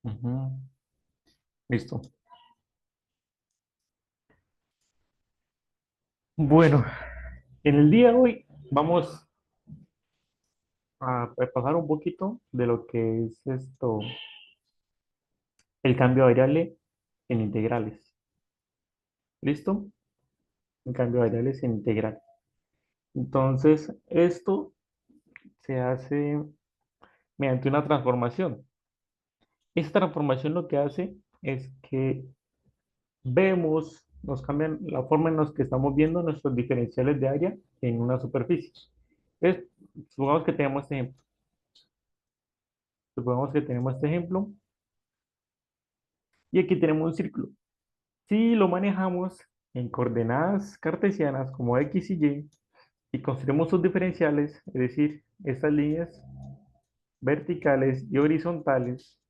Ujú. Listo. Bueno, en el día de hoy vamos a repasar un poquito de lo que es esto, el cambio de variable en integrales. ¿Listo? El cambio de variables en integral. Entonces, esto se hace mediante una transformación. Esta transformación lo que hace es que vemos, nos cambian la forma en la que estamos viendo nuestros diferenciales de área en una superficie. Entonces, supongamos que tenemos este ejemplo. Supongamos que tenemos este ejemplo y aquí tenemos un círculo. Si lo manejamos en coordenadas cartesianas como x y construimos sus diferenciales, es decir, estas líneas verticales y horizontales,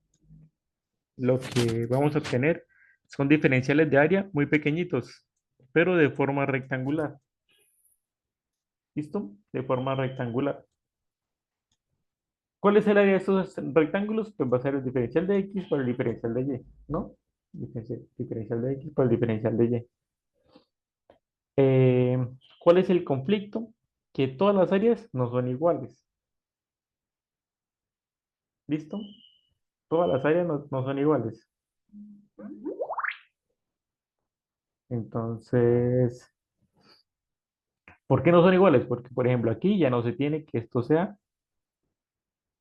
lo que vamos a obtener son diferenciales de área muy pequeñitos, pero de forma rectangular. ¿Listo? De forma rectangular. ¿Cuál es el área de estos rectángulos? Pues va a ser el diferencial de x por el diferencial de y, ¿no? Diferencial de x por el diferencial de y. Eh, ¿Cuál es el conflicto? Que todas las áreas no son iguales. ¿Listo? Todas las áreas no son iguales. Entonces, ¿por qué no son iguales? Porque, por ejemplo, aquí ya no se tiene que esto sea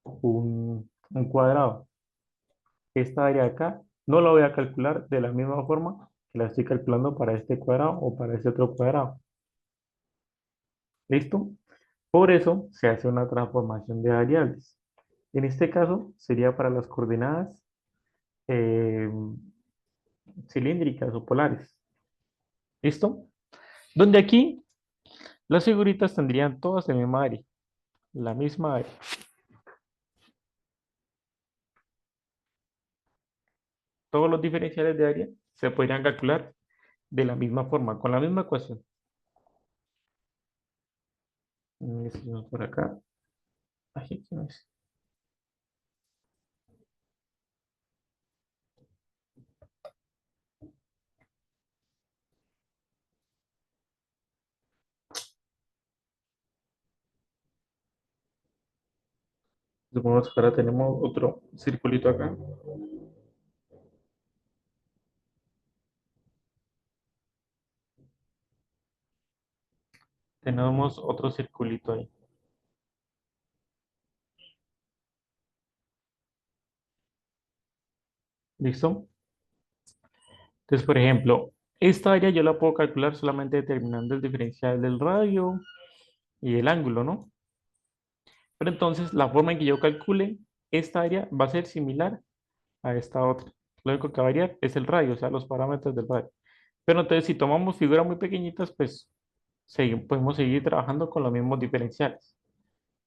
un cuadrado. Esta área de acá no la voy a calcular de la misma forma que la estoy calculando para este cuadrado o para este otro cuadrado. ¿Listo? Por eso se hace una transformación de variables. En este caso sería para las coordenadas eh, cilíndricas o polares. ¿Listo? Donde aquí las figuritas tendrían todas el misma área. La misma área. Todos los diferenciales de área se podrían calcular de la misma forma, con la misma ecuación. Seguimos por acá. Ay, ¿qué más? Supongamos que ahora tenemos otro circulito acá. Tenemos otro circulito ahí. ¿Listo? Entonces, por ejemplo, esta área yo la puedo calcular solamente determinando el diferencial del radio y el ángulo, ¿no? Pero entonces la forma en que yo calcule esta área va a ser similar a esta otra. Lo único que va a variar es el radio, o sea, los parámetros del radio. Pero entonces si tomamos figuras muy pequeñitas, pues podemos seguir trabajando con los mismos diferenciales.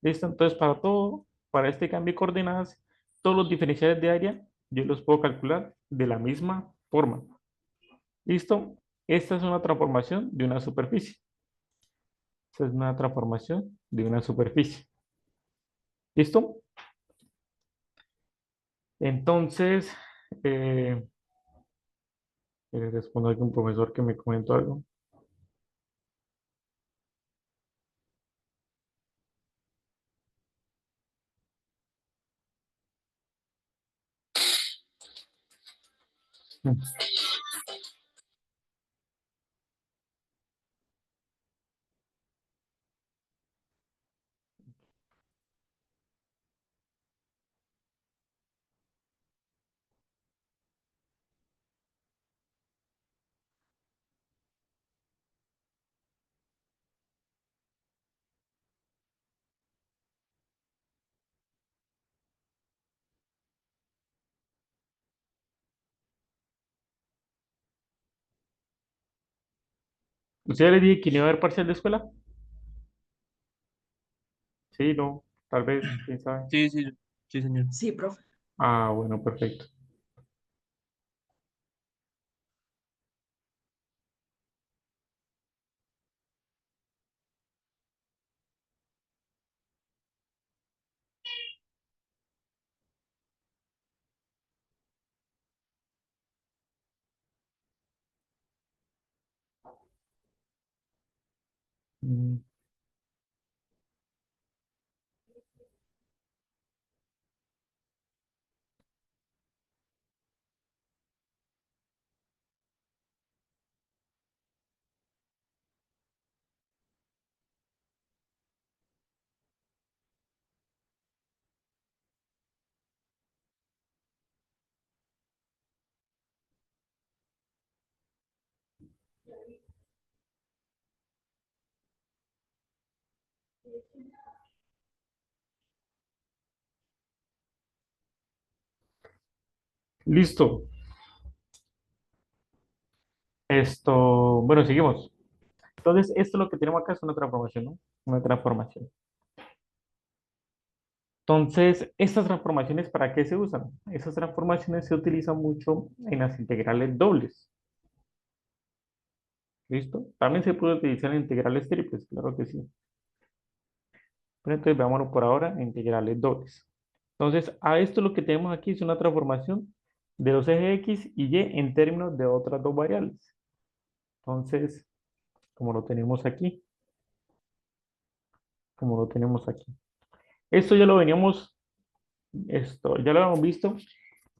¿Listo? Entonces para todo, para este cambio de coordenadas, todos los diferenciales de área, yo los puedo calcular de la misma forma. ¿Listo? Esta es una transformación de una superficie. Esta es una transformación de una superficie. ¿Listo? Entonces, eh, respondo a algún profesor que me comentó algo. Mm. ¿Usted le dije que no iba a haber parcial de escuela? Sí, no, tal vez, quién sabe. Sí, sí, sí, señor. Sí, profe. Ah, bueno, perfecto. Mm, Listo. Esto, bueno, seguimos. Entonces, esto lo que tenemos acá es una transformación, ¿no? Una transformación. Entonces, ¿estas transformaciones para qué se usan? Esas transformaciones se utilizan mucho en las integrales dobles. ¿Listo? También se puede utilizar en integrales triples, claro que sí. Pero entonces, veámoslo por ahora en integrales dobles. Entonces, a esto lo que tenemos aquí es una transformación de los ejes X y Y en términos de otras dos variables. Entonces, como lo tenemos aquí, como lo tenemos aquí. Esto ya lo veníamos, esto ya lo habíamos visto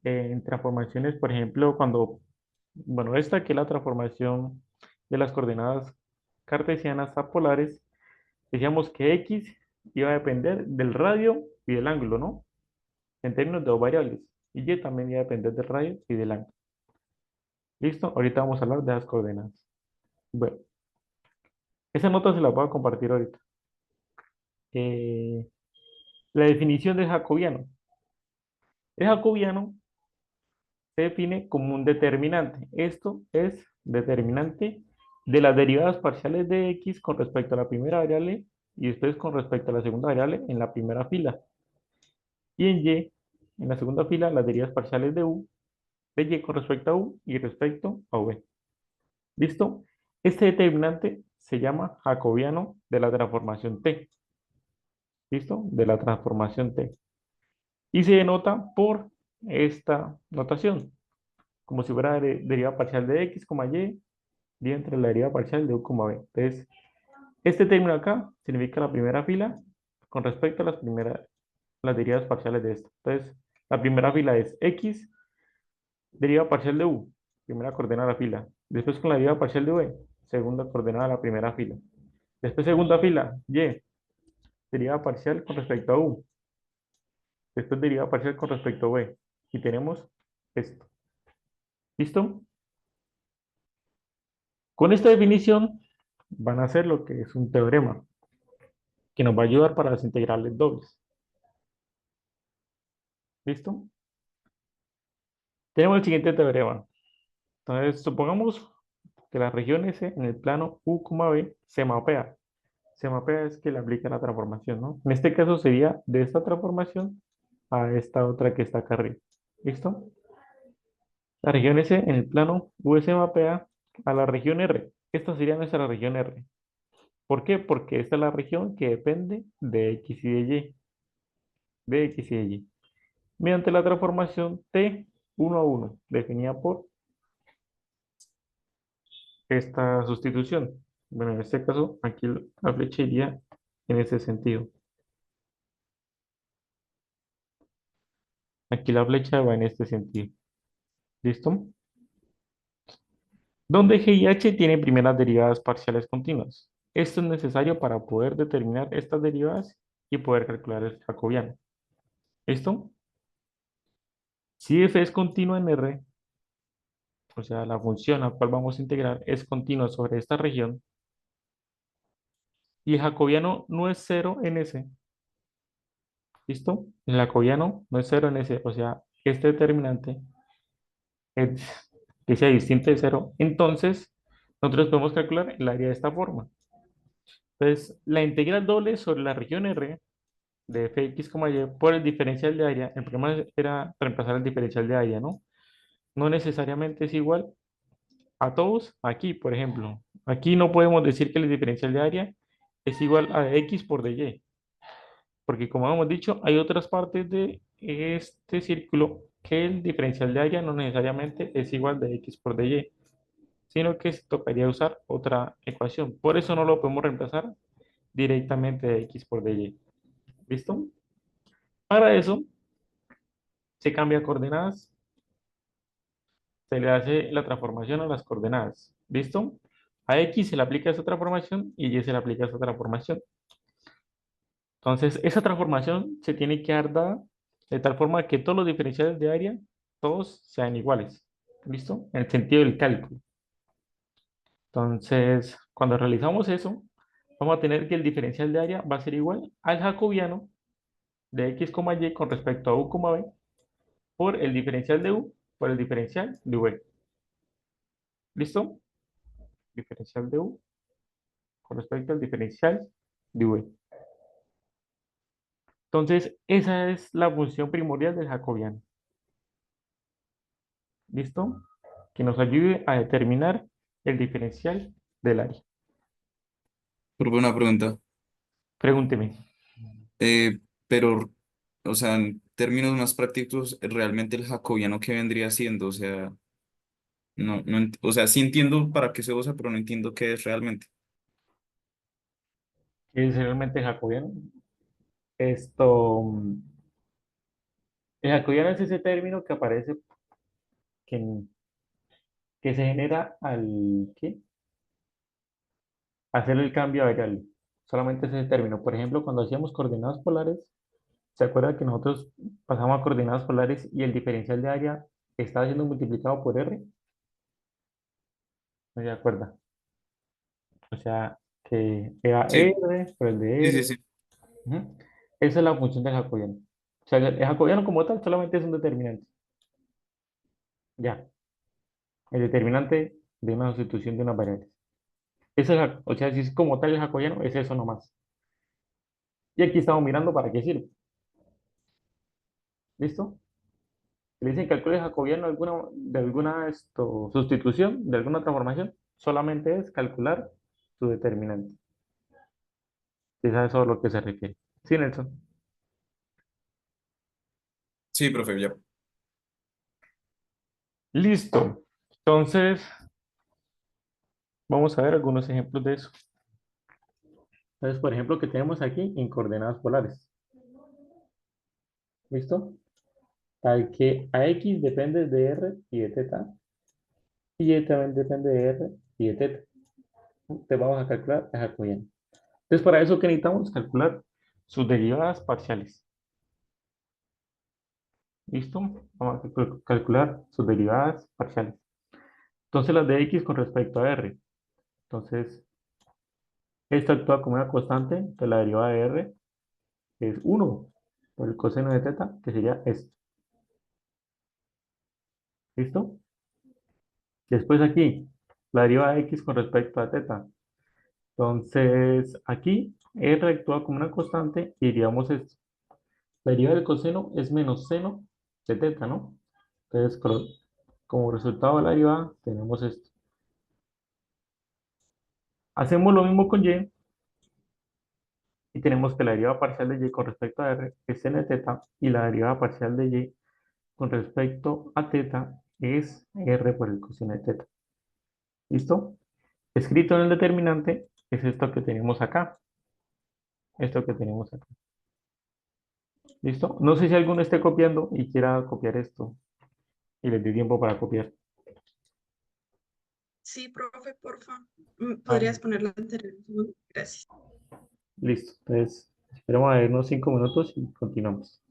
en transformaciones, por ejemplo, cuando, bueno, esta que es la transformación de las coordenadas cartesianas a polares, decíamos que X iba a depender del radio y del ángulo, ¿no? En términos de dos variables. Y Y también iba a depender del radio y del ángulo. ¿Listo? Ahorita vamos a hablar de las coordenadas. Bueno, esa nota se la voy a compartir ahorita. Eh, la definición del jacobiano. El jacobiano se define como un determinante. Esto es determinante de las derivadas parciales de x con respecto a la primera variable y después con respecto a la segunda variable en la primera fila. Y en y, en la segunda fila, las derivadas parciales de u, de y con respecto a u y respecto a v. ¿Listo? Este determinante se llama jacobiano de la transformación T. ¿Listo? De la transformación T. Y se denota por esta notación, como si fuera derivada parcial de x, y, y entre la derivada parcial de u, v. Entonces, este término acá significa la primera fila con respecto a las derivadas parciales de esto. Entonces, la primera fila es x, derivada parcial de u, primera coordenada de la fila. Después con la derivada parcial de v, segunda coordenada de la primera fila. Después segunda fila, y, derivada parcial con respecto a u. Después derivada parcial con respecto a v. Y tenemos esto. ¿Listo? Con esta definición van a hacer lo que es un teorema que nos va a ayudar para las integrales dobles. ¿Listo? Tenemos el siguiente teorema. Entonces, supongamos que la región S en el plano U, V se mapea. Se mapea es que le aplica la transformación, ¿no? En este caso sería de esta transformación a esta otra que está acá arriba. ¿Listo? La región S en el plano U se mapea a la región R. Esta sería nuestra región R. ¿Por qué? Porque esta es la región que depende de X y de Y. De X y de Y. Mediante la transformación T 1 a 1, definida por esta sustitución. Bueno, en este caso, aquí la flecha iría en ese sentido. Aquí la flecha va en este sentido. ¿Listo? Donde g y h tienen primeras derivadas parciales continuas. Esto es necesario para poder determinar estas derivadas y poder calcular el jacobiano. ¿Listo? Si f es continua en R, o sea, la función a cual vamos a integrar es continua sobre esta región, y el jacobiano no es cero en S, ¿listo? El jacobiano no es cero en S, o sea, este determinante es que sea distinto de cero, entonces nosotros podemos calcular el área de esta forma. Entonces, la integral doble sobre la región R de fx, y por el diferencial de área, el problema era reemplazar el diferencial de área, ¿no? No necesariamente es igual a todos aquí, por ejemplo. Aquí no podemos decir que el diferencial de área es igual a de x por de y, porque como hemos dicho, hay otras partes de este círculo que el diferencial de área no necesariamente es igual de x por de y. sino que tocaría usar otra ecuación. Por eso no lo podemos reemplazar directamente de x por dy. ¿Listo? Para eso se cambia coordenadas, se le hace la transformación a las coordenadas. ¿Listo? A x se le aplica esa transformación y y se le aplica esa transformación. Entonces, esa transformación se tiene que dar dada de tal forma que todos los diferenciales de área, todos sean iguales. ¿Listo? En el sentido del cálculo. Entonces, cuando realizamos eso, vamos a tener que el diferencial de área va a ser igual al jacobiano de x, y con respecto a u, b por el diferencial de u por el diferencial de v. ¿Listo? Diferencial de u con respecto al diferencial de v. Entonces, esa es la función primordial del jacobiano. ¿Listo? Que nos ayude a determinar el diferencial del área. Pero una pregunta. Pregúnteme. Pero, o sea, en términos más prácticos, realmente el jacobiano qué vendría siendo, o sea, o sea, sí entiendo para qué se usa, pero no entiendo qué es realmente. ¿Qué es realmente jacobiano? Esto, el jacobiano es ese término que aparece, que, que se genera al, ¿qué? Hacer el cambio a variable. Solamente ese término. Por ejemplo, cuando hacíamos coordenadas polares, ¿se acuerda que nosotros pasamos a coordenadas polares y el diferencial de área estaba siendo multiplicado por r? ¿No se acuerda? O sea, que era Sí, r por el de sí, r. sí, sí. Ujú. Esa es la función del jacobiano. O sea, el jacobiano como tal solamente es un determinante. Ya, el determinante de una sustitución de unas variables. Eso es, o sea, si es como tal el jacobiano, es eso nomás. Y aquí estamos mirando para qué sirve. ¿Listo? Si le dicen calcule jacobiano de alguna sustitución, de alguna transformación, solamente es calcular su determinante. Es a eso a lo que se refiere. Sí, Nelson. Sí, profe, ya. Listo. Entonces, vamos a ver algunos ejemplos de eso. Entonces, por ejemplo, que tenemos aquí en coordenadas polares. ¿Listo? Tal que a x depende de r y de teta, y y también depende de r y de teta. Entonces, vamos a calcular el jacobiano. Entonces, para eso, ¿qué necesitamos? Calcular sus derivadas parciales. ¿Listo? Vamos a calcular sus derivadas parciales. Entonces, las de x con respecto a r. Entonces, esta actúa como una constante, entonces la derivada de r es 1 por el coseno de teta, que sería esto. ¿Listo? Después aquí, la derivada de x con respecto a teta. Entonces, aquí r actúa como una constante y diríamos esto. La derivada del coseno es menos seno de teta, ¿no? Entonces, como resultado de la derivada, tenemos esto. Hacemos lo mismo con y y tenemos que la derivada parcial de y con respecto a r es n teta y la derivada parcial de y con respecto a teta es r por el coseno de teta. ¿Listo? Escrito en el determinante es esto que tenemos acá. Esto que tenemos acá. ¿Listo? No sé si alguno esté copiando y quiera copiar esto y les dé tiempo para copiar. Sí, profe, porfa. Ah, ¿Podrías poner la anterior? Gracias. listo. Entonces, esperamos a ver unos 5 minutos y continuamos.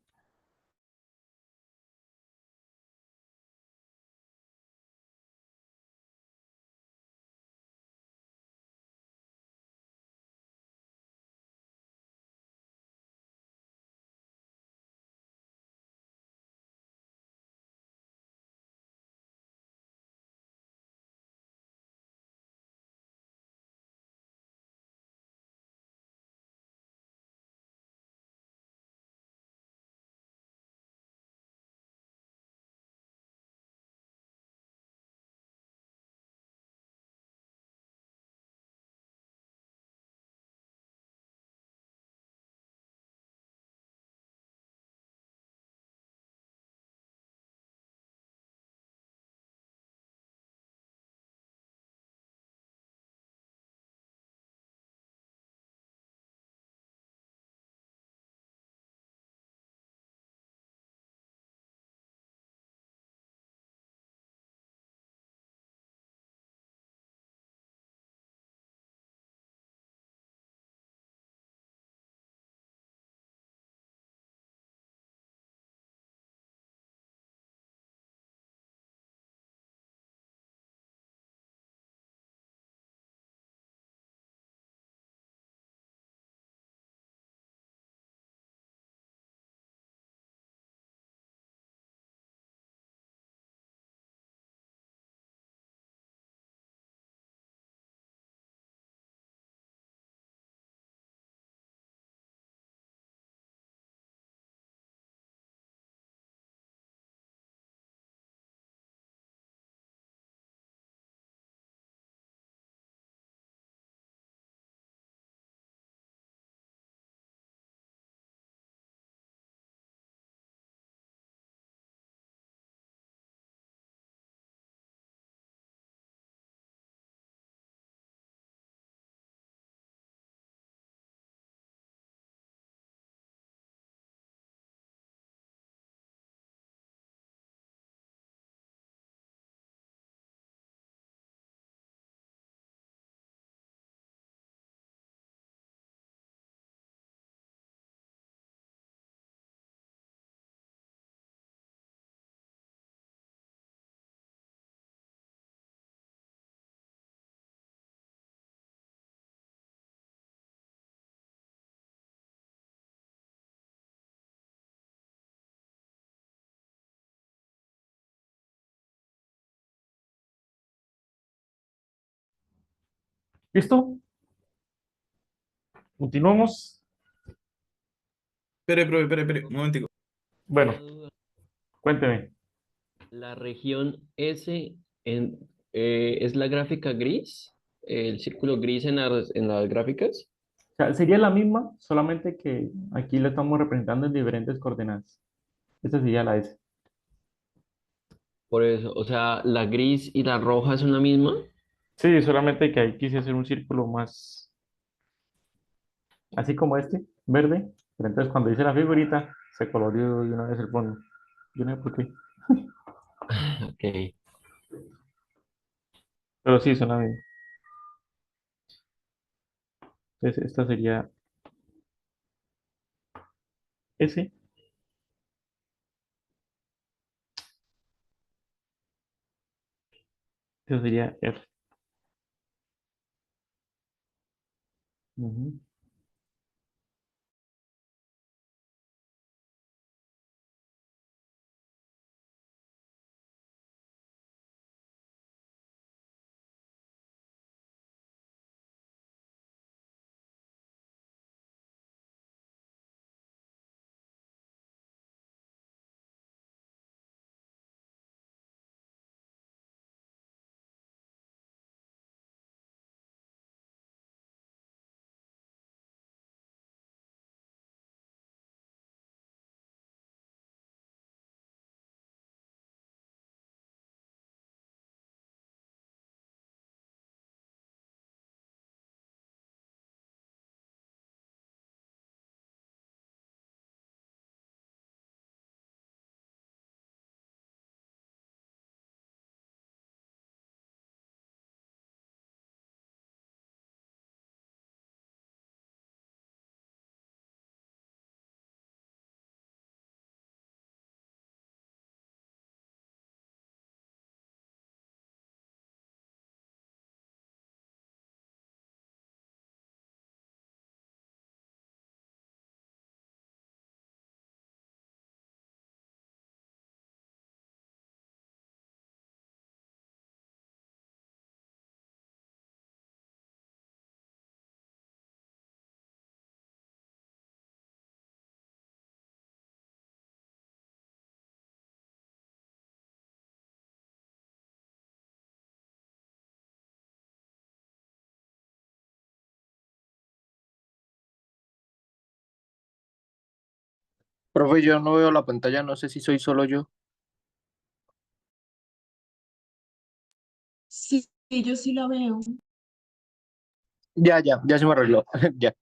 ¿Listo? Continuamos. Espere, un momentico. Bueno, Una duda. cuénteme. La región S es la gráfica gris, el círculo gris en las gráficas. O sea, sería la misma, solamente que aquí la estamos representando en diferentes coordenadas. Esta sería la S. Por eso, o sea, la gris y la roja son la misma. Sí, solamente que ahí quise hacer un círculo más, así como este, verde. Pero entonces cuando hice la figurita, se coloreó de una vez el fondo. Yo no sé por qué. Ok. Pero sí, son la misma. Entonces esta sería S. Esta sería R. Ujú. Profe, yo no veo la pantalla, no sé si soy solo yo. Sí, yo sí la veo. Ya se me arregló. Ya.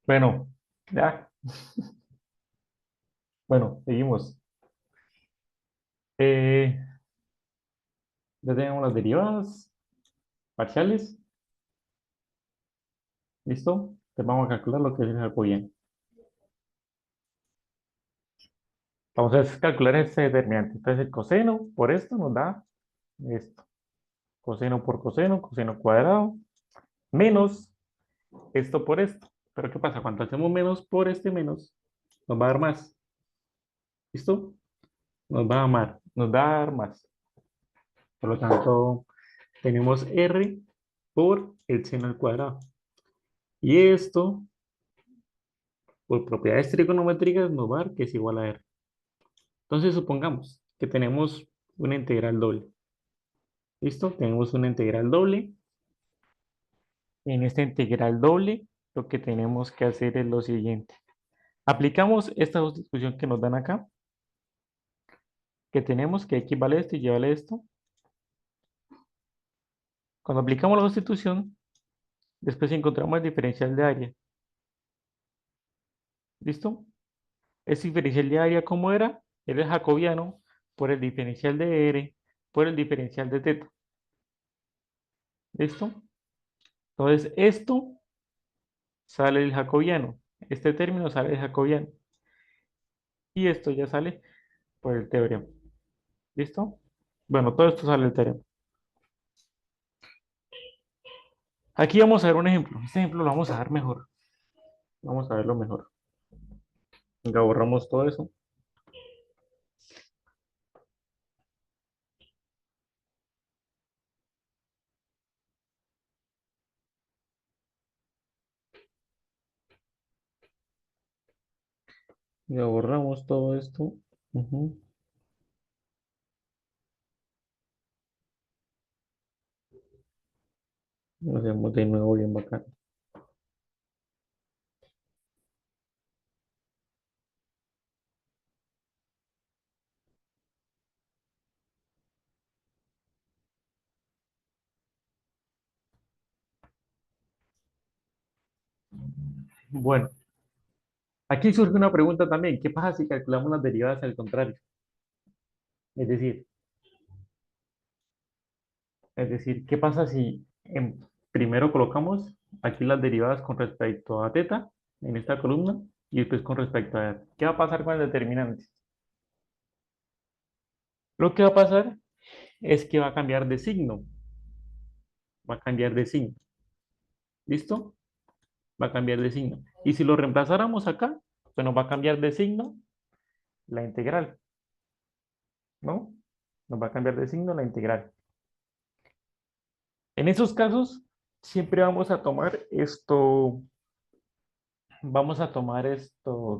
Bueno, ya. Bueno, seguimos. Eh, ya tenemos las derivadas parciales. ¿Listo? Entonces vamos a calcular lo que es el jacobiano. Vamos a calcular este determinante. Entonces el coseno por esto nos da esto. Coseno por coseno, coseno cuadrado, menos esto por esto. Pero ¿qué pasa? Cuando hacemos menos por este menos, nos va a dar más. ¿Listo? Nos va a dar más. Por lo tanto, tenemos R por el seno al cuadrado. Y esto, por propiedades trigonométricas, nos va a dar que es igual a R. Entonces, supongamos que tenemos una integral doble. ¿Listo? Tenemos una integral doble. En esta integral doble, lo que tenemos que hacer es lo siguiente. Aplicamos esta sustitución que nos dan acá, que tenemos que x vale esto y y vale esto. Cuando aplicamos la sustitución, después encontramos el diferencial de área. ¿Listo? Ese diferencial de área, ¿cómo era? Era el jacobiano por el diferencial de R por el diferencial de teta. ¿Listo? Entonces, esto sale el jacobiano. Este término sale del jacobiano. Y esto ya sale por el teorema. ¿Listo? Bueno, todo esto sale del teorema. Aquí vamos a ver un ejemplo. Este ejemplo lo vamos a dar mejor. Vamos a verlo mejor. Ya borramos todo eso. Ya borramos todo esto. Ujú. Lo hacemos de nuevo bien bacán. Bueno, aquí surge una pregunta también. ¿Qué pasa si calculamos las derivadas al contrario? Es decir, ¿qué pasa si primero colocamos aquí las derivadas con respecto a teta en esta columna y después con respecto a R? ¿Qué va a pasar con el determinante? Lo que va a pasar es que va a cambiar de signo. Va a cambiar de signo. ¿Listo? Va a cambiar de signo. Y si lo reemplazáramos acá, pues nos va a cambiar de signo la integral, ¿no? Nos va a cambiar de signo la integral. En esos casos, siempre vamos a tomar esto,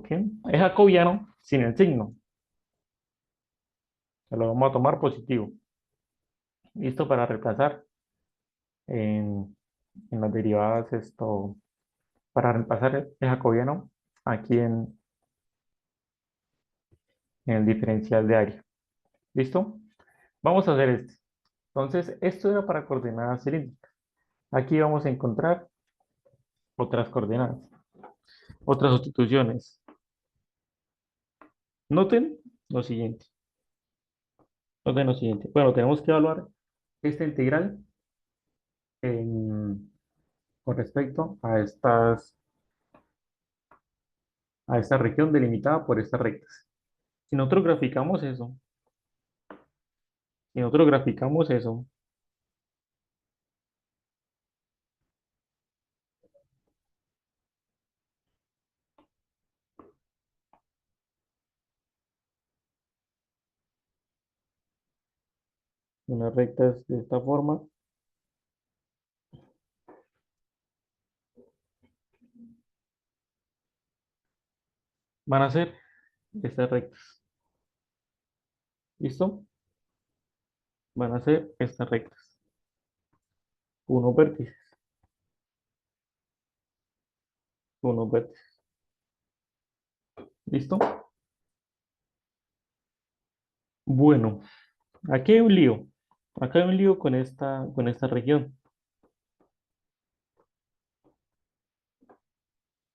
¿qué? Es jacobiano sin el signo. Lo vamos a tomar positivo. Listo para reemplazar en las derivadas para reemplazar el jacobiano aquí en el diferencial de área. ¿Listo? Vamos a hacer esto. Entonces, esto era para coordenadas cilíndricas. Aquí vamos a encontrar otras coordenadas, otras sustituciones. Noten lo siguiente. Noten lo siguiente. Bueno, tenemos que evaluar esta integral con respecto a esta región delimitada por estas rectas. Si nosotros graficamos eso, si nosotros graficamos eso, unas rectas de esta forma, van a ser estas rectas. ¿Listo? Van a ser estas rectas. Unos vértices. Unos vértices. ¿Listo? Bueno, aquí hay un lío. Acá hay un lío con esta región.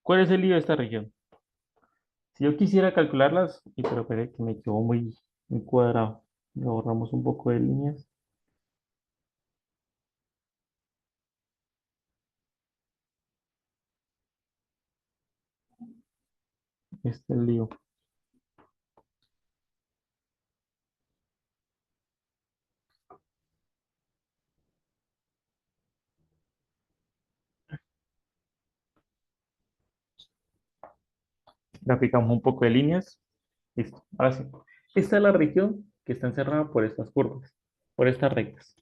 ¿Cuál es el lío de esta región? Si yo quisiera calcularlas, y pero espere que me quedó muy cuadrado. Le ahorramos un poco de líneas. Este es el lío. Graficamos un poco de líneas. Listo. Ahora sí. Esta es la región que está encerrada por estas curvas, por estas rectas.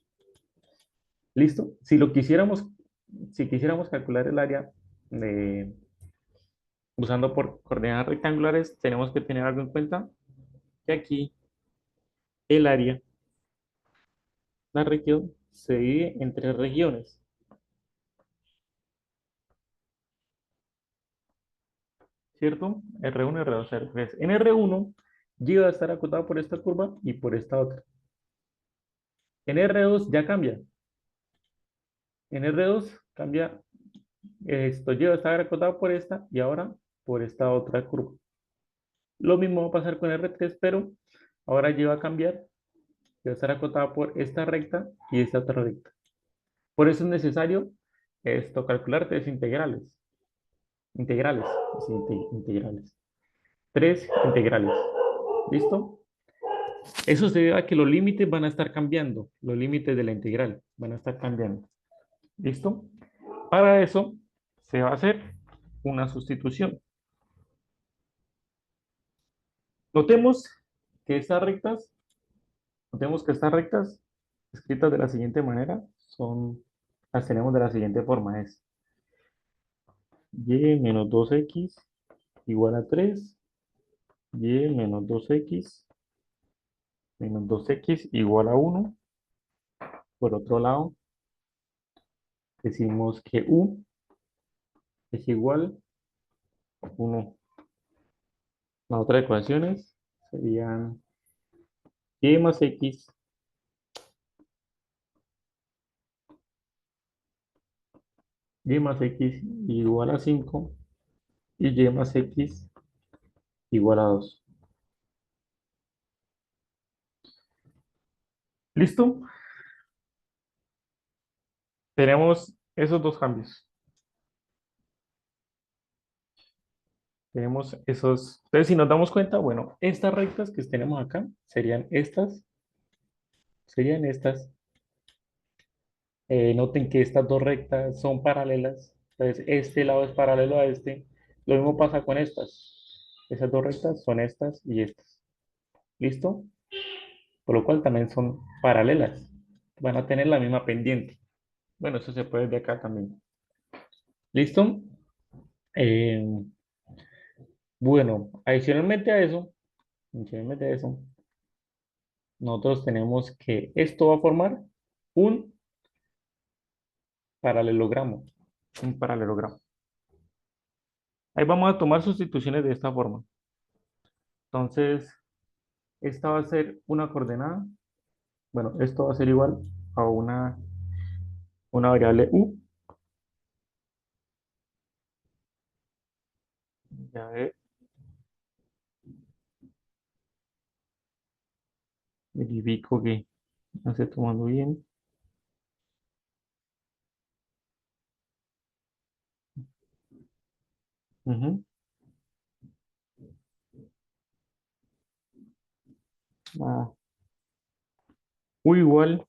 ¿Listo? Si quisiéramos calcular el área de, usando por coordenadas rectangulares, tenemos que tener algo en cuenta, que aquí el área, la región, se divide en tres regiones, ¿cierto? R1, R2, R3. En R1, Y va a estar acotado por esta curva y por esta otra. En R2 ya cambia. En R2 cambia esto, Y va a estar acotado por esta y ahora por esta otra curva. Lo mismo va a pasar con R3, pero ahora Y va a cambiar, va a estar acotada por esta recta y esta otra recta. Por eso es necesario esto, calcular tres integrales. Integrales, sí, integrales. Tres integrales. ¿Listo? Eso se debe a que los límites van a estar cambiando. Los límites de la integral van a estar cambiando. ¿Listo? Para eso se va a hacer una sustitución. Notemos que estas rectas, notemos que estas rectas escritas de la siguiente manera las tenemos de la siguiente forma. Es y menos 2x igual a 3, y menos 2x menos 2x igual a 1. Por otro lado, decimos que u es igual a 1. Las otras ecuaciones serían y más x y más x igual a 5 y más x igual a 2. ¿Listo? Tenemos esos dos cambios. Tenemos esos. Entonces, si nos damos cuenta, bueno, estas rectas que tenemos acá serían estas. Noten que estas dos rectas son paralelas. Entonces, este lado es paralelo a este. Lo mismo pasa con estas. Esas dos rectas son estas y estas. ¿Listo? Por lo cual también son paralelas. Van a tener la misma pendiente. Bueno, eso se puede ver de acá también. ¿Listo? Eh, bueno, adicionalmente a eso, nosotros tenemos que esto va a formar un paralelogramo. Un paralelogramo. Ahí vamos a tomar sustituciones de esta forma. Entonces, esta va a ser una coordenada. Bueno, esto va a ser igual a una variable u. Ya verifico que no esté tomando bien. Ujú. Ah, u igual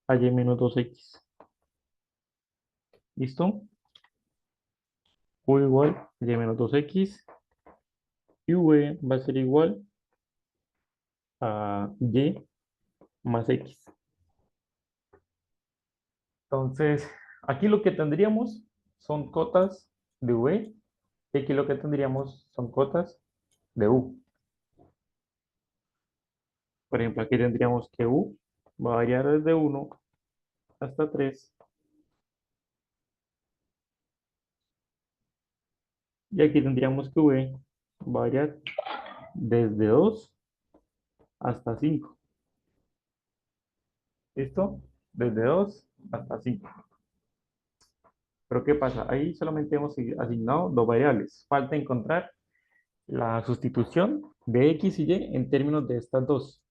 a y menos 2x. ¿Listo? U igual a y menos 2x. Y v va a ser igual a y más x. Entonces, aquí lo que tendríamos son cotas de v. Y aquí lo que tendríamos son cotas de u. Por ejemplo, aquí tendríamos que u va a variar desde 1 hasta 3. Y aquí tendríamos que v va a variar desde 2 hasta 5. ¿Listo? Desde 2 hasta 5. Pero ¿qué pasa? Ahí solamente hemos asignado dos variables. Falta encontrar la sustitución de X y Y en términos de estas dos.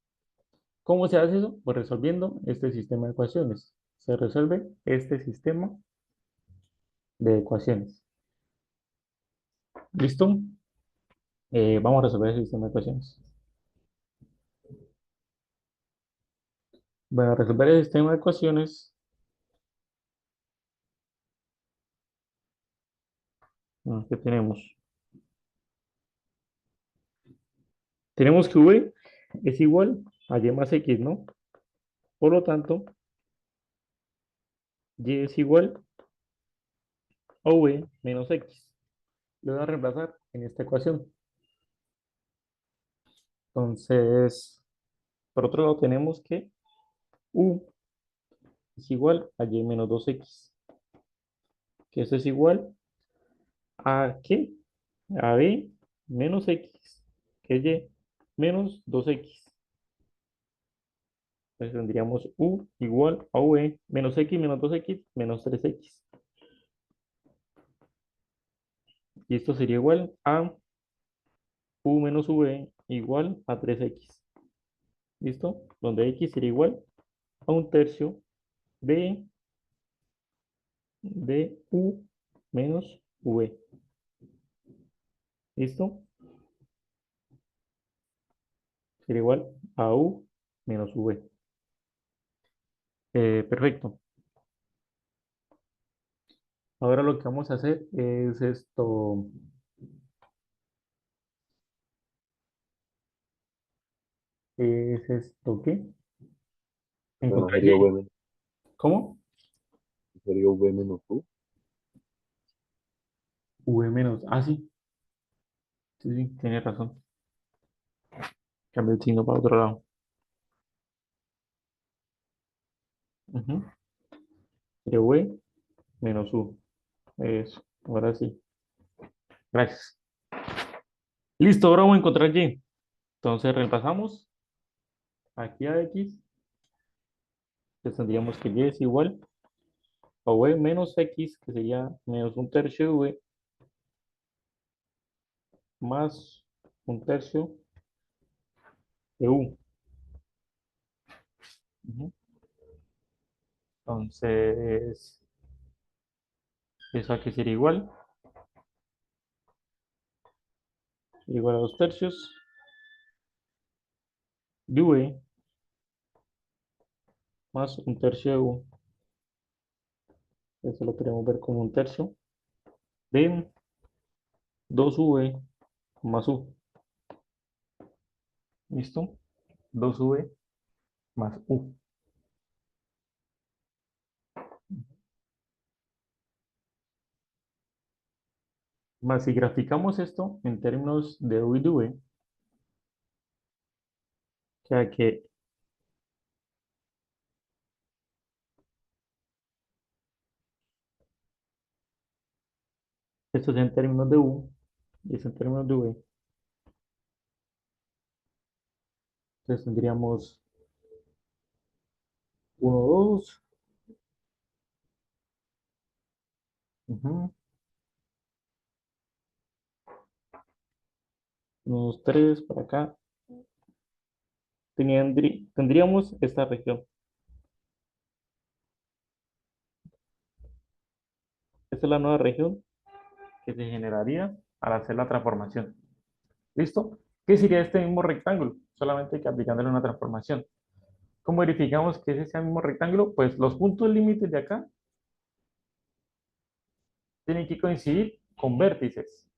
¿Cómo se hace eso? Pues resolviendo este sistema de ecuaciones. Se resuelve este sistema de ecuaciones. ¿Listo? Vamos a resolver el sistema de ecuaciones. Bueno, resolver el sistema de ecuaciones, ¿qué tenemos? Tenemos que V es igual a Y más X, ¿no? Por lo tanto, Y es igual a V menos X. Lo voy a reemplazar en esta ecuación. Entonces, por otro lado, tenemos que U es igual a Y menos 2X. Que eso es igual a ¿qué? A B menos X, que es Y menos 2X. Entonces tendríamos U igual a V menos X menos 2X menos 3X. Y esto sería igual a U menos V igual a 3X. ¿Listo? Donde X sería igual a un tercio de U menos V. ¿Listo? Sería igual a U menos V. Perfecto. Ahora lo que vamos a hacer es esto. ¿Es esto qué? Bueno, Encontrar sería Y. V menos, ¿Cómo? sería V menos U. V menos. Ah, sí. Sí, sí, tiene razón. Cambio el signo para otro lado. Ujú. Sería V menos U. Eso. Ahora sí. Gracias. Listo, ahora vamos a encontrar Y. Entonces reemplazamos aquí a X. Entonces tendríamos que Y es igual a V menos X, que sería menos un tercio de V, más un tercio de U. Ujú. Entonces, eso aquí sería igual a 2 tercios de V más un tercio de U. Eso lo queremos ver como un tercio de 2V más U. ¿Listo? 2V más U. Más si graficamos esto en términos de U y de V, o sea que esto es en términos de U y es en términos de V, entonces tendríamos 1, 2, unos 3 para acá. Tendríamos esta región. Esta es la nueva región que se generaría al hacer la transformación. ¿Listo? ¿Qué sería este mismo rectángulo? Solamente que aplicándole una transformación. ¿Cómo verificamos que es ese mismo rectángulo? Pues los puntos límites de acá tienen que coincidir con vértices.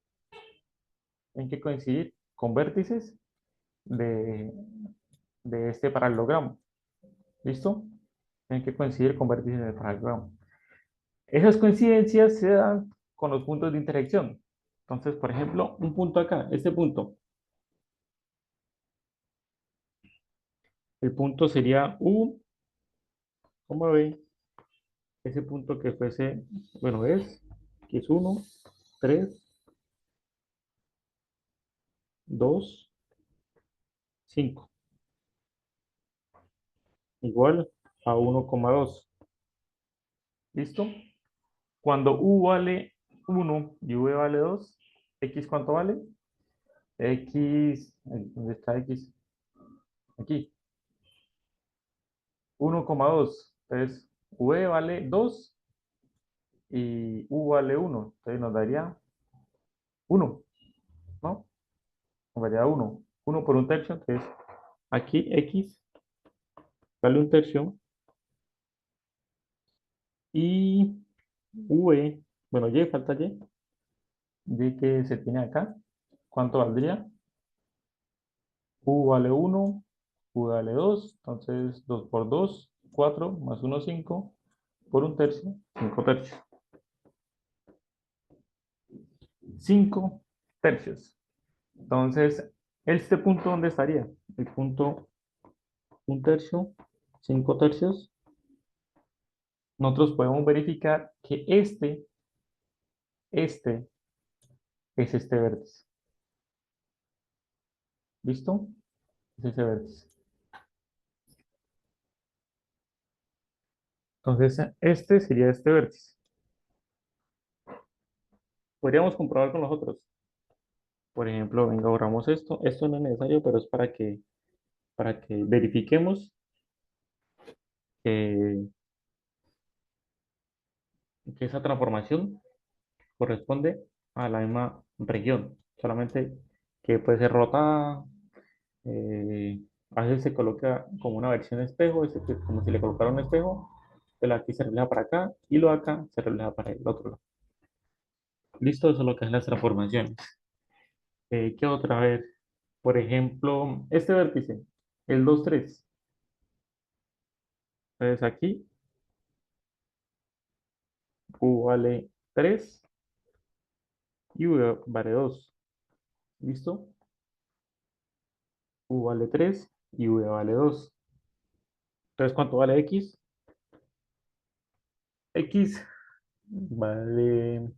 Tienen que coincidir con vértices de, de este paralelogramo. ¿Listo? Tienen que coincidir con vértices del paralelogramo. Esas coincidencias se dan con los puntos de intersección. Entonces, por ejemplo, un punto acá, este punto. El punto sería U, B. Ese punto que fuese, bueno, que es 1, 3, 2, 5. Igual a 1,2. ¿Listo? Cuando U vale 1 y V vale 2, ¿X cuánto vale? X, ¿dónde está X? Aquí, 1,2. Entonces, V vale 2 y U vale 1. Entonces nos daría 1, ¿no? Nos daría 1. 1 por un tercio. Entonces, aquí X vale un tercio. Y V, bueno, Y, falta Y. Y que se tiene acá. ¿Cuánto valdría? U vale 1, U vale 2. Entonces, 2 por 2, 4, más 1, 5. Por un tercio, 5 tercios. 5 tercios. Entonces, ¿este punto dónde estaría? El punto un tercio, 5 tercios. Nosotros podemos verificar que este es este vértice. ¿Listo? Es ese vértice. Entonces, este sería este vértice. Podríamos comprobar con los otros. Por ejemplo, venga, borramos esto. Esto no es necesario, pero es para que verifiquemos que, que esa transformación corresponde a la misma región, solamente que puede ser rotada, a veces se coloca como una versión espejo, como si le colocara un espejo, el aquí se refleja para acá y lo acá se refleja para el otro lado. Listo, eso es lo que es las transformaciones. ¿Qué otra vez? Por ejemplo, este vértice, el 2 3. Entonces aquí U vale 3 y U vale 2. ¿Listo? U vale 3 y V vale 2. Entonces, ¿cuánto vale X? X vale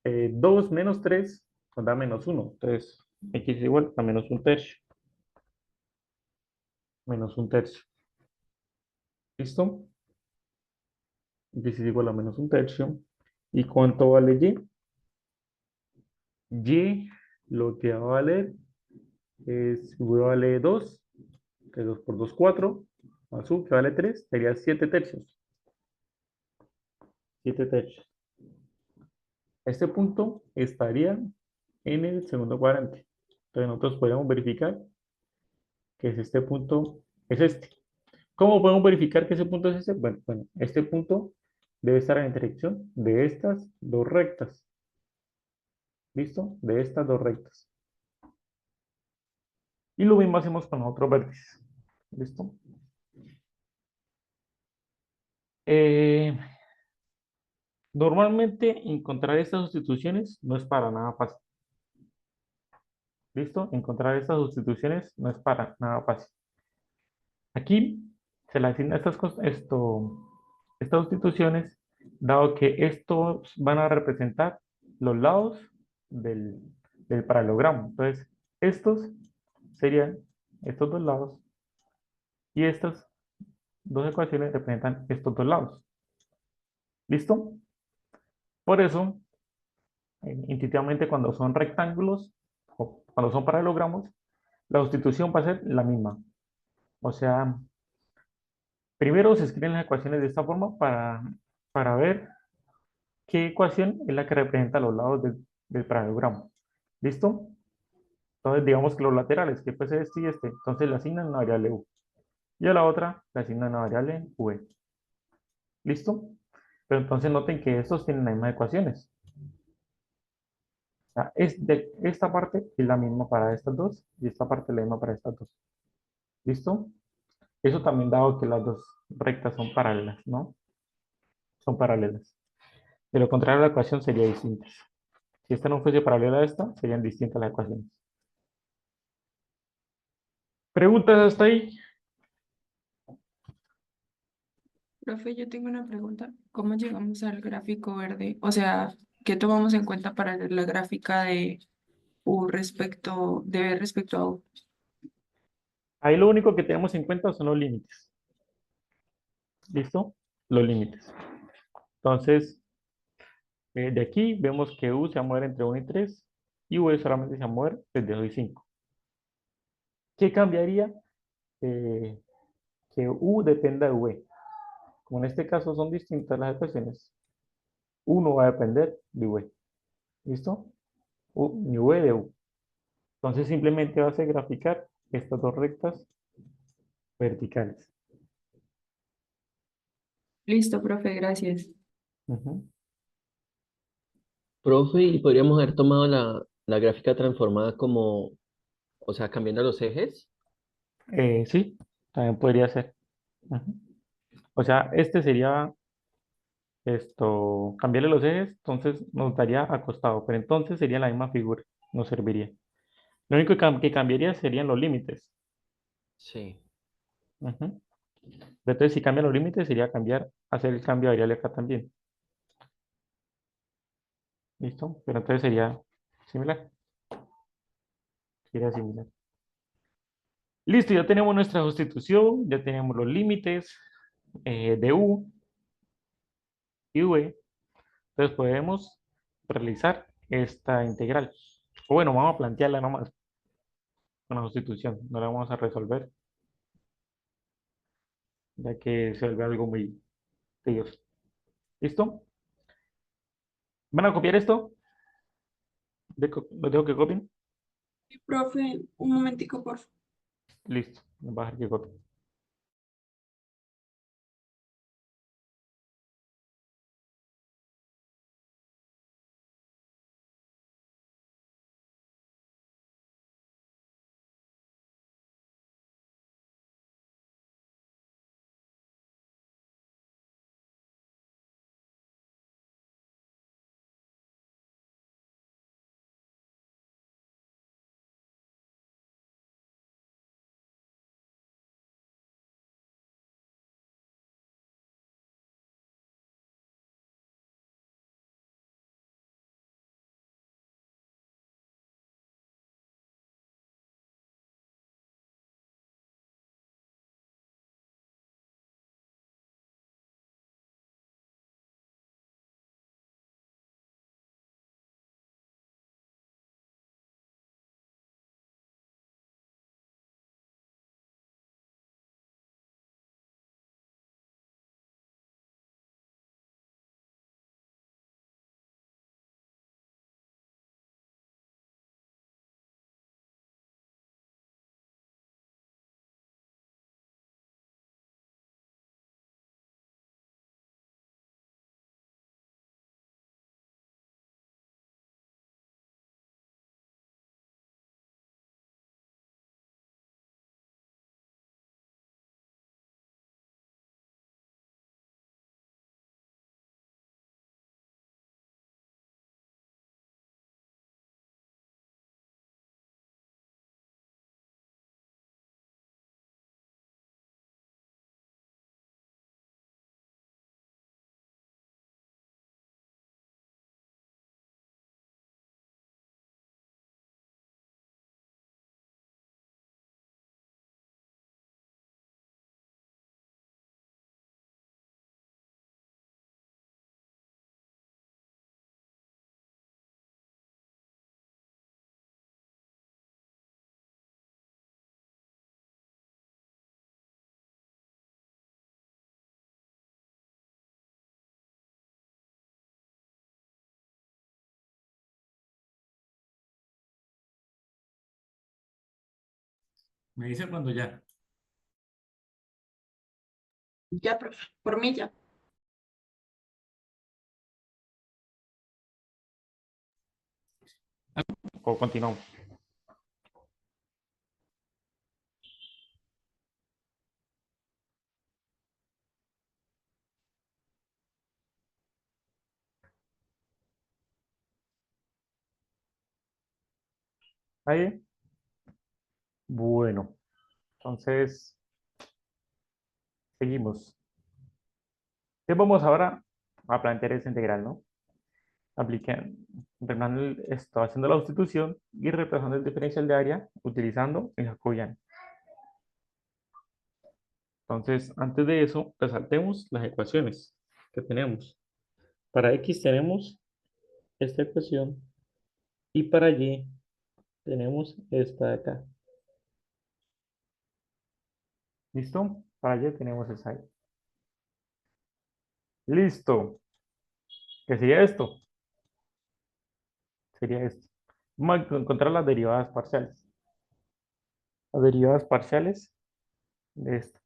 2 menos 3 nos da menos 1. Entonces, X es igual a menos un tercio. Menos un tercio. ¿Listo? X es igual a menos un tercio. ¿Y cuánto vale Y? Y lo que va a valer es, Y vale 2, que 2 por 2, 4, más U, que vale 3, sería 7 tercios. 7 tercios. Este punto estaría en el segundo cuadrante. Entonces nosotros podemos verificar que es este punto, es este. ¿Cómo podemos verificar que ese punto es ese? Bueno, este punto debe estar en la intersección de estas dos rectas. ¿Listo? De estas dos rectas. Y lo mismo hacemos con los otros vértices. ¿Listo? Normalmente encontrar estas sustituciones no es para nada fácil. ¿Listo? Encontrar estas sustituciones no es para nada fácil. Aquí se le asigna estas sustituciones, dado que estos van a representar los lados del, del paralelogramo. Entonces, estos serían estos dos lados y estas dos ecuaciones representan estos dos lados. ¿Listo? Por eso, intuitivamente cuando son rectángulos o cuando son paralelogramos, la sustitución va a ser la misma. O sea, primero se escriben las ecuaciones de esta forma para ver qué ecuación es la que representa los lados del paralelogramo. ¿Listo? Entonces, digamos que los laterales, que puede ser este y este, entonces le asignan una variable u. Y a la otra le asignan una variable v. ¿Listo? Pero entonces noten que estos tienen las mismas ecuaciones. O sea, esta parte es la misma para estas dos y esta parte es la misma para estas dos. ¿Listo? Eso también dado que las dos rectas son paralelas, ¿no? Son paralelas. De lo contrario, la ecuación sería distinta. Si esta no fuese paralela a esta, serían distintas las ecuaciones. ¿Preguntas hasta ahí? Profe, yo tengo una pregunta. ¿Cómo llegamos al gráfico verde? O sea, ¿qué tomamos en cuenta para la gráfica de U respecto, de B respecto a U? Ahí lo único que tenemos en cuenta son los límites. ¿Listo? Los límites. Entonces, De aquí vemos que U se va a mover entre 1 y 3 y V solamente se va a mover desde 2 y 5. ¿Qué cambiaría? Eh, que U dependa de V. Como en este caso son distintas las ecuaciones, uno va a depender de V. ¿Listo? Mi V de U. Entonces simplemente vas a graficar estas dos rectas verticales. Listo, profe, gracias. Ujú. Profe, y podríamos haber tomado la gráfica transformada como, o sea, cambiando los ejes. Sí, también podría ser. Ujú. O sea, este sería esto, cambiarle los ejes, entonces nos daría acostado, pero entonces sería la misma figura, nos serviría. Lo único que cambiaría serían los límites. Sí. Ujú. Entonces, si cambian los límites, sería cambiar, hacer el cambio de variable acá también. ¿Listo? Pero entonces sería similar. Sería similar. Listo, ya tenemos nuestra sustitución, ya tenemos los límites de U y V. Entonces podemos realizar esta integral. O bueno, vamos a plantearla nomás, una sustitución. No la vamos a resolver, ya que se vuelve algo muy tedioso. ¿Listo? ¿Van a copiar esto? ¿Lo dejo que copien? Profe, un momentico, por favor. Listo, me va a dejar que copien. Me dice cuando ya. Ya, profe, por mí ya. O continuamos. Ahí. Bueno, entonces seguimos. Entonces vamos ahora a plantear esta integral, ¿no? Apliquen, esto, haciendo la sustitución y reemplazando el diferencial de área utilizando el jacobiano. Entonces, antes de eso, resaltemos las ecuaciones que tenemos. Para x tenemos esta ecuación y para y tenemos esta de acá. ¿Listo? Para y tenemos esa y. Listo. ¿Qué sería esto? Sería esto. Vamos a encontrar las derivadas parciales. Las derivadas parciales de esto.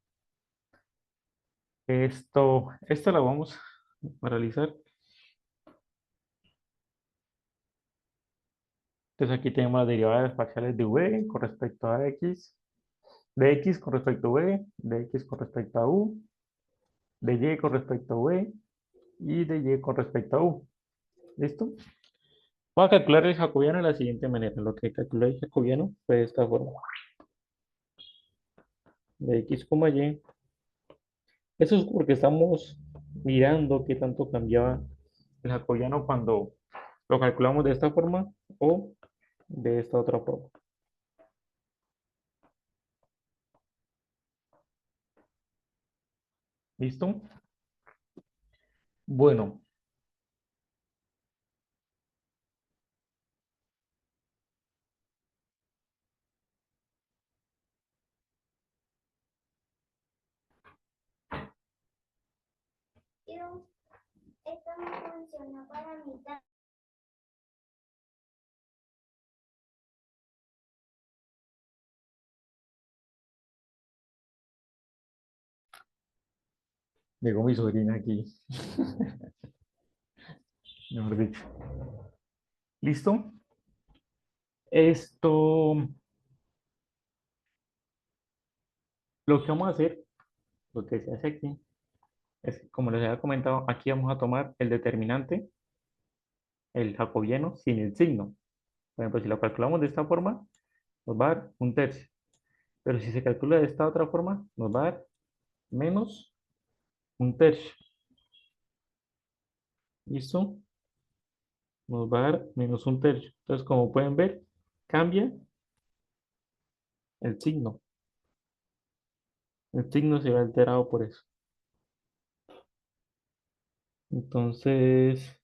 Esto lo vamos a realizar. Entonces aquí tenemos las derivadas parciales de v con respecto a x, de x con respecto a v, de x con respecto a u, de y con respecto a v y de y con respecto a u. ¿Listo? Voy a calcular el jacobiano de la siguiente manera. Lo que calculé el jacobiano fue de esta forma. De x, y. Eso es porque estamos mirando qué tanto cambiaba el jacobiano cuando lo calculamos de esta forma o de esta otra forma. ¿Listo? Bueno, Esto no funciona para mí. llegó mi sobrina aquí. Mejor dicho. ¿Listo? Esto, lo que vamos a hacer, lo que se hace aquí, es, como les había comentado, aquí vamos a tomar el determinante, el jacobiano, sin el signo. Por ejemplo, si lo calculamos de esta forma, nos va a dar un tercio. Pero si se calcula de esta otra forma, nos va a dar menos un tercio. ¿Listo? Nos va a dar menos un tercio. Entonces, como pueden ver, cambia el signo. El signo se ve alterado por eso. Entonces,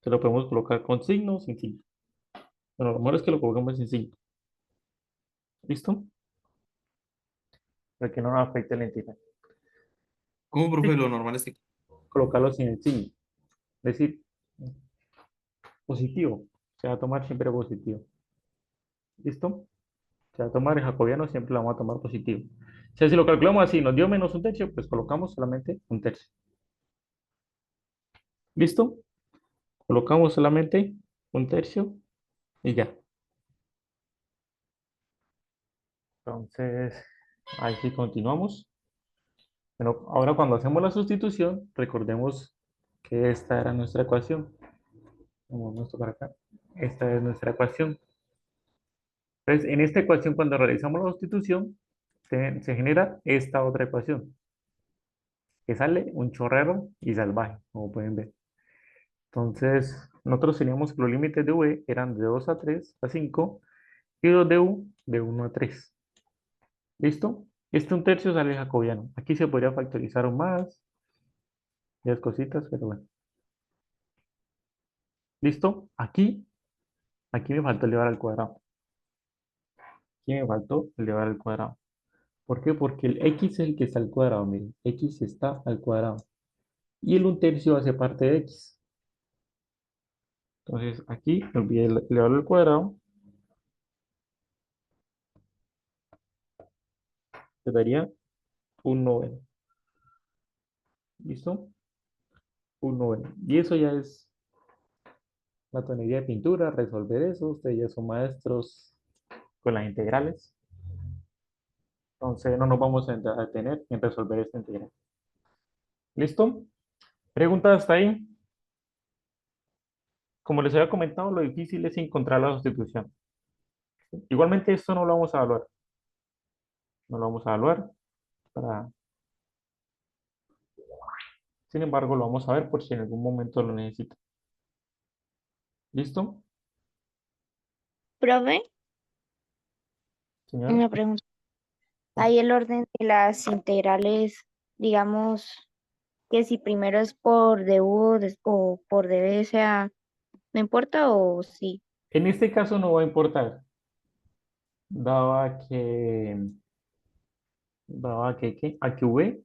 se lo podemos colocar con signo o sin signo. Bueno, lo mejor es que lo coloquemos sin signo. ¿Listo? Para que no nos afecte la entidad. ¿Cómo, profe? Sí, Lo normal es que colocarlo sin el signo. Es decir, positivo. Se va a tomar siempre positivo. ¿Listo? Se va a tomar el jacobiano, siempre lo vamos a tomar positivo. O sea, si lo calculamos así, nos dio menos un tercio, pues colocamos solamente un tercio. ¿Listo? Colocamos solamente un tercio y ya. Entonces, ahí sí continuamos. Bueno, ahora cuando hacemos la sustitución, recordemos que esta era nuestra ecuación. Vamos esto para acá. Esta es nuestra ecuación. Entonces, en esta ecuación, cuando realizamos la sustitución, se genera esta otra ecuación, que sale un chorrero y salvaje, como pueden ver. Entonces, nosotros teníamos que los límites de v eran de 2 a 3 a 5 y los de u de 1 a 3. ¿Listo? Este un tercio sale jacobiano. Aquí se podría factorizar aún más, varias cositas, pero bueno. ¿Listo? Aquí me faltó elevar al cuadrado. Aquí me faltó elevar al cuadrado. ¿Por qué? Porque el x es el que está al cuadrado, miren. X está al cuadrado. Y el un tercio hace parte de x. Entonces aquí me olvidé elevar al cuadrado. Te daría un noveno. ¿Listo? Un noveno. Y eso ya es la tonalidad de pintura, resolver eso. Ustedes ya son maestros con las integrales. Entonces no nos vamos a detener en resolver esta integral. ¿Listo? ¿Preguntas hasta ahí? Como les había comentado, lo difícil es encontrar la sustitución. Igualmente esto no lo vamos a evaluar. No lo vamos a evaluar para Sin embargo, lo vamos a ver por si en algún momento lo necesita. ¿Listo, Profe, señora? una pregunta. Hay el orden de las integrales, digamos, que si primero es por DU o por DB, o sea, ¿no importa o sí? En este caso no va a importar, daba que, a que V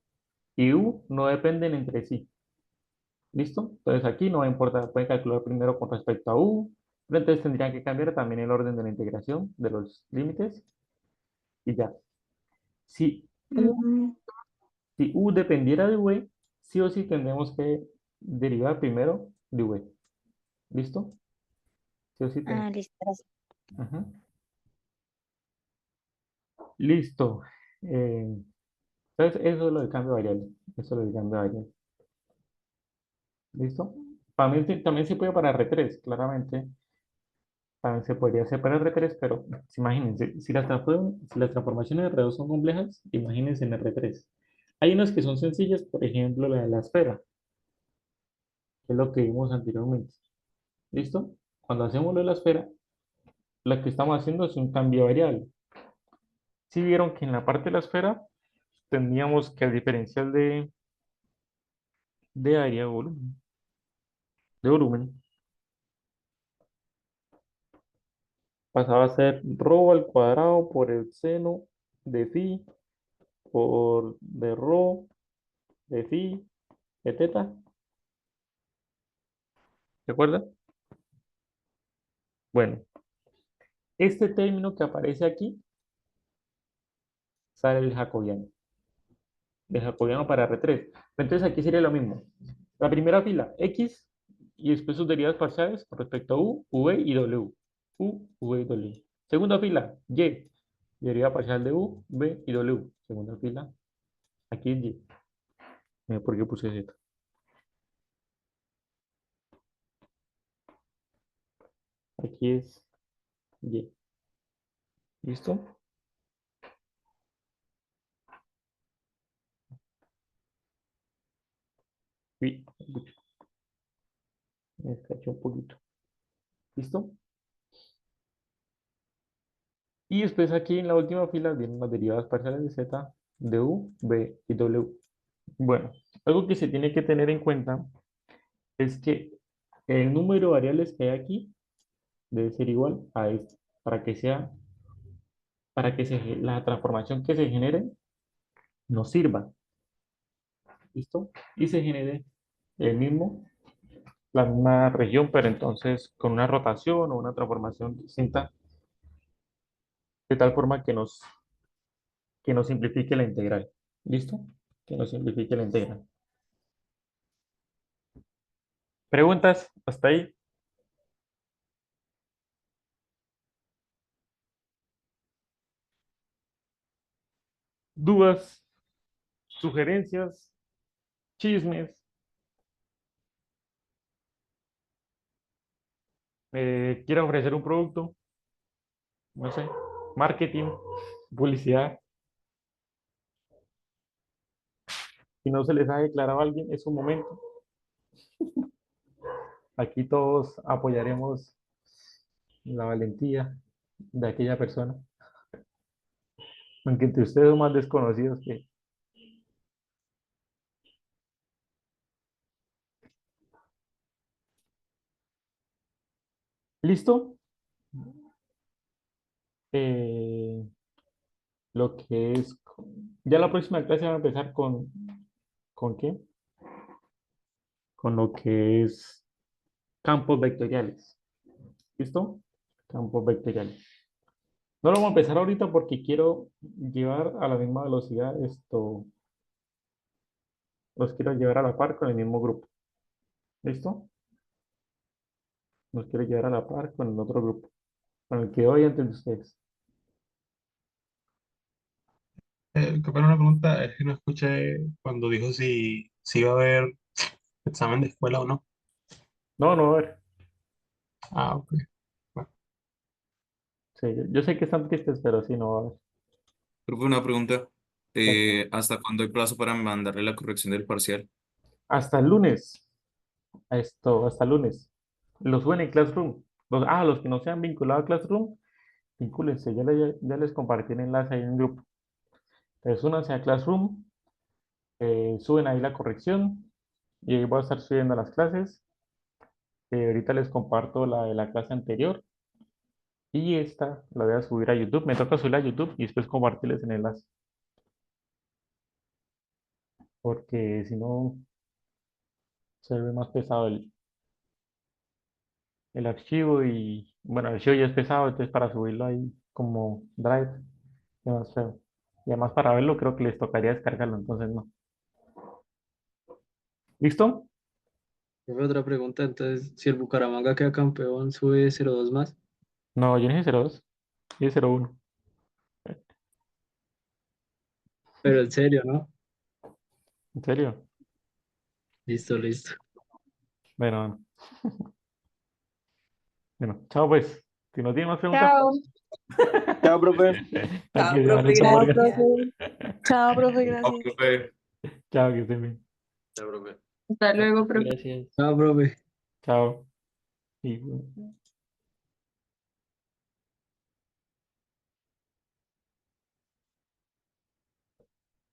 y U no dependen entre sí. ¿Listo? Entonces aquí no va a importar, pueden calcular primero con respecto a U, pero entonces tendrían que cambiar también el orden de la integración de los límites y ya. Si U, Mm, si U dependiera de V, sí o sí tendremos que derivar primero de V. ¿Listo? Sí o sí ah, listo, gracias. Ajá. Listo. Eh, entonces eso es lo de cambio variable. Eso es lo de cambio variable. ¿Listo? También se puede para R3, claramente. También se podría hacer para R3, pero imagínense, si las transformaciones de R2 son complejas, imagínense en R3. Hay unas que son sencillas, por ejemplo, la de la esfera, que es lo que vimos anteriormente. ¿Listo? Cuando hacemos lo de la esfera, lo que estamos haciendo es un cambio variable. Si vieron que en la parte de la esfera tendríamos que el diferencial de área o de volumen pasaba a ser rho al cuadrado por el seno de phi por de rho de phi de teta. ¿De acuerdo? Bueno, este término que aparece aquí sale el jacobiano. El jacobiano para R3. Entonces aquí sería lo mismo. La primera fila, X, y después sus derivadas parciales con respecto a U, V y W. U, V y W. Segunda fila, Y, derivada parcial de U, V y W. Segunda fila, aquí es Y. ¿Por qué puse Z? Aquí es Y. ¿Listo? Uy, me escaché un poquito. ¿Listo? Y después aquí en la última fila vienen las derivadas parciales de Z, de U, V y W. Bueno, algo que se tiene que tener en cuenta es que el número de variables que hay aquí debe ser igual a este, para que la transformación que se genere nos sirva. ¿Listo? Y se genere el mismo, la misma región, pero entonces con una rotación o una transformación distinta, de tal forma que nos simplifique la integral. ¿Listo? Que nos simplifique la integral. ¿Preguntas? ¿Hasta ahí? ¿Dudas? ¿Sugerencias? ¿Chismes? ¿Quiere ofrecer un producto? No sé. Marketing, publicidad. Si no se les ha declarado a alguien, es un momento. Aquí todos apoyaremos la valentía de aquella persona, aunque entre ustedes son más desconocidos que... ¿Listo? Eh, lo que es... Ya la próxima clase va a empezar ¿con qué? Con lo que es campos vectoriales. ¿Listo? Campos vectoriales. No lo vamos a empezar ahorita porque quiero llevar a la misma velocidad esto, los quiero llevar a la par con el mismo grupo. ¿Listo? Los quiero llevar a la par con el otro grupo, con el que hoy antes de ustedes. Que para una pregunta, es que no escuché cuando dijo si iba a haber examen de escuela o no. No, no, a ver. Ah, ok. Bueno, Sí, yo sé que están tristes, pero sí, no va a haber. Profe, una pregunta. Cuéntame. ¿Hasta cuándo hay plazo para mandarle la corrección del parcial? hasta el lunes. Hasta el lunes. Los suben en Classroom. Los que no se han vinculado a Classroom, vincúlense. Ya les compartí el enlace ahí en el grupo. Entonces, únanse a Classroom, suben ahí la corrección y ahí voy a estar subiendo las clases. Ahorita les comparto la de la clase anterior y esta la voy a subir a YouTube. Me toca subirla a YouTube y después compartirles el enlace. Porque si no, se ve más pesado el archivo y bueno, el archivo ya es pesado, entonces para subirlo ahí como Drive, es más feo. Y además para verlo creo que les tocaría descargarlo, entonces no. ¿Listo? Profe, otra pregunta, entonces, si el Bucaramanga queda campeón, sube 0-2 más. No, yo no dije 02, dije 01. Pero en serio, ¿no? ¿En serio? Listo, listo. Bueno, bueno, chao pues. Si no tienen más preguntas, Chao. Chao, profe. aquí Chao, se profe, Vanessa Chao, Morgan. profe. Chao, profe, Ah, gracias. profe. Chao, que estén bien. Chao, profe. Hasta luego, profe. Gracias. Chao, profe. Chao. Y, bueno.